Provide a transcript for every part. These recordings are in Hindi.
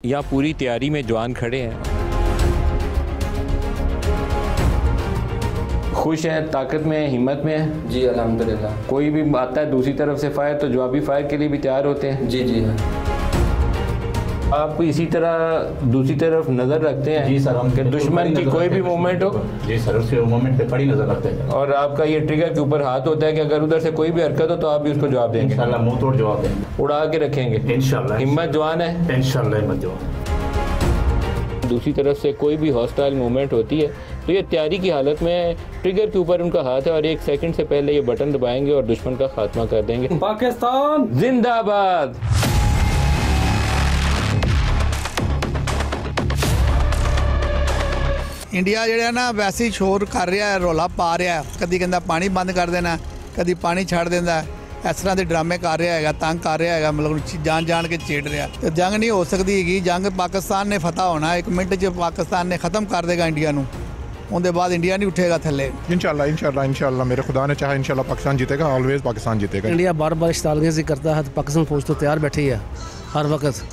यहाँ पूरी तैयारी में जवान खड़े हैं, खुश हैं, ताकत में है, हिम्मत में है। जी अल्हम्दुलिल्लाह। कोई भी आता है दूसरी तरफ से फायर तो जवाबी फायर के लिए भी तैयार होते हैं। जी जी आप इसी तरह दूसरी तरफ नजर रखते हैं? जी सर, हम कि दुश्मन की कोई भी मूवमेंट हो। जी सर, उसके मूवमेंट पे कड़ी नजर रखते हैं। और आपका ये ट्रिगर के ऊपर हाथ होता है कि अगर उधर से कोई भी हरकत हो तो आप भी उसको जवाब देंगे? इंशाल्लाह मुंह तोड़ जवाब देंगे, उड़ा के रखेंगे इंशाल्लाह। हिम्मत जवान है, इंशाल्लाह हिम्मत जवान। दूसरी तरफ से कोई भी हॉस्टाइल मूवमेंट होती है तो ये तैयारी की हालत में ट्रिगर के ऊपर उनका हाथ है और 1 सेकंड से पहले ये बटन दबाएंगे और दुश्मन का खात्मा कर देंगे। पाकिस्तान जिंदाबाद। इंडिया ਜਿਹੜਾ ਨਾ ਵੈਸੇ ਹੀ ਸ਼ੋਰ ਕਰ ਰਿਹਾ ਹੈ, ਰੌਲਾ ਪਾ ਰਿਹਾ ਹੈ, ਕਦੀ ਕਹਿੰਦਾ ਪਾਣੀ ਬੰਦ ਕਰ ਦੇਣਾ, ਕਦੀ ਪਾਣੀ ਛੱਡ ਦਿੰਦਾ, ਇਸ ਤਰ੍ਹਾਂ ਦੇ ਡਰਾਮੇ ਕਰ ਰਿਹਾ ਹੈਗਾ, ਤੰਗ ਕਰ ਰਿਹਾ ਹੈਗਾ, ਮਤਲਬ ਜਾਣ ਕੇ ਛੇੜ ਰਿਹਾ। ਤੇ ਜੰਗ ਨਹੀਂ ਹੋ ਸਕਦੀ ਹੈਗੀ, ਜੰਗ ਪਾਕਿਸਤਾਨ ਨੇ ਫਤਹ ਹੋਣਾ, 1 ਮਿੰਟ 'ਚ ਪਾਕਿस्तान ने ख़त्म कर देगा इंडिया ਨੂੰ, ਉਹਦੇ ਬਾਅਦ इंडिया नहीं उठेगा थल्ले। इंशाल्लाह मेरे खुदा ने चाहा इंशाल्लाह पाकिस्तान जीतेगा, ऑलवेज पाकिस्तान जीतेगा। इंडिया बार बार इश्तालगेज़ी करता है तो पाकिस्तान फ़ौज तो तैयार बैठी है हर वक्त,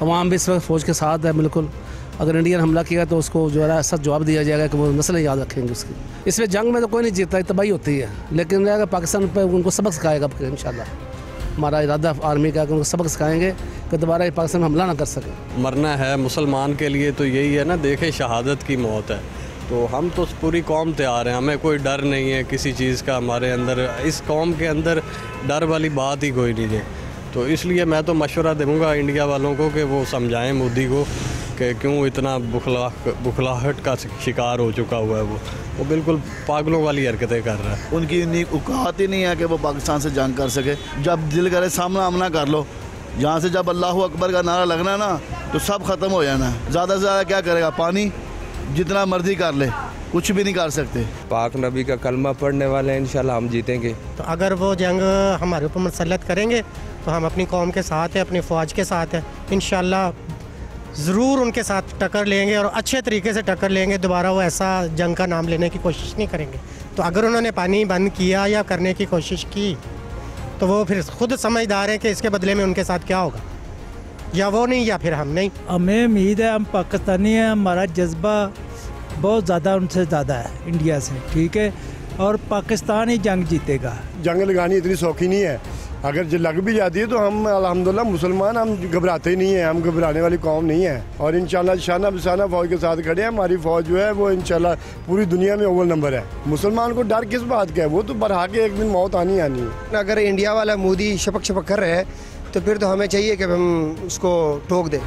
अवाम भी इस वक्त फ़ौज के साथ है बिल्कुल। अगर इंडिया ने हमला किया तो उसको जो है ऐसा जवाब दिया जाएगा कि वो नस्लें याद रखेंगे उसकी। इसमें जंग में तो कोई नहीं जीतता, तबाही होती है, लेकिन अगर पाकिस्तान पर उनको सबक सिखाएगा इंशाल्लाह। हमारा इरादा आर्मी का कि उनको सबक सिखाएंगे कि दोबारा पाकिस्तान हमला ना कर सके। मरना है मुसलमान के लिए तो यही है ना, देखे शहादत की मौत है, तो हम तो पूरी कौम तैयार हैं, हमें कोई डर नहीं है किसी चीज़ का। हमारे अंदर, इस कौम के अंदर डर वाली बात ही कोई नहीं है। तो इसलिए मैं तो मशवरा दूँगा इंडिया वालों को कि वो समझाएं मोदी को कि क्यों इतना बुखलाहट का शिकार हो चुका हुआ है। वो बिल्कुल पागलों वाली हरकतें कर रहा है। उनकी इतनी औकात ही नहीं है कि वो पाकिस्तान से जंग कर सके। जब दिल करे सामना आमना कर लो, यहाँ से जब अल्लाह अकबर का नारा लगना ना तो सब ख़त्म हो जाना है। ज़्यादा से ज़्यादा क्या करेगा, पानी जितना मर्जी कर ले, कुछ भी नहीं कर सकते। पाक नबी का कलमा पढ़ने वाले हैं, इंशाल्लाह हम जीतेंगे। तो अगर वो जंग हमारे ऊपर मुसल्लत करेंगे तो हम अपनी कौम के साथ हैं, अपनी फ़ौज के साथ हैं, इंशाल्लाह ज़रूर उनके साथ टक्कर लेंगे और अच्छे तरीके से टक्कर लेंगे। दोबारा वो ऐसा जंग का नाम लेने की कोशिश नहीं करेंगे। तो अगर उन्होंने पानी बंद किया या करने की कोशिश की तो वो फिर खुद समझदार हैं कि इसके बदले में उनके साथ क्या होगा, या वो नहीं या फिर हम नहीं। हमें उम्मीद है, हम पाकिस्तानी हैं, हमारा जज्बा बहुत ज़्यादा उनसे ज़्यादा है इंडिया से, ठीक है, और पाकिस्तान ही जंग जीतेगा। जंग लगानी इतनी सौखी नहीं है, अगर जो लग भी जाती है तो हम अल्हम्दुलिल्लाह मुसलमान, हम घबराते ही नहीं हैं, हम घबराने वाली कौम नहीं है। और इंशाल्लाह शाना बिशाना फ़ौज के साथ खड़े हैं। हमारी फ़ौज जो है वो इंशाल्लाह पूरी दुनिया में अव्वल नंबर है। मुसलमान को डर किस बात का है, वो तो बरहा के एक दिन मौत आनी आनी है। अगर इंडिया वाला मोदी शपक शपक कर रहे हैं तो फिर तो हमें चाहिए कि हम उसको ठोक दें।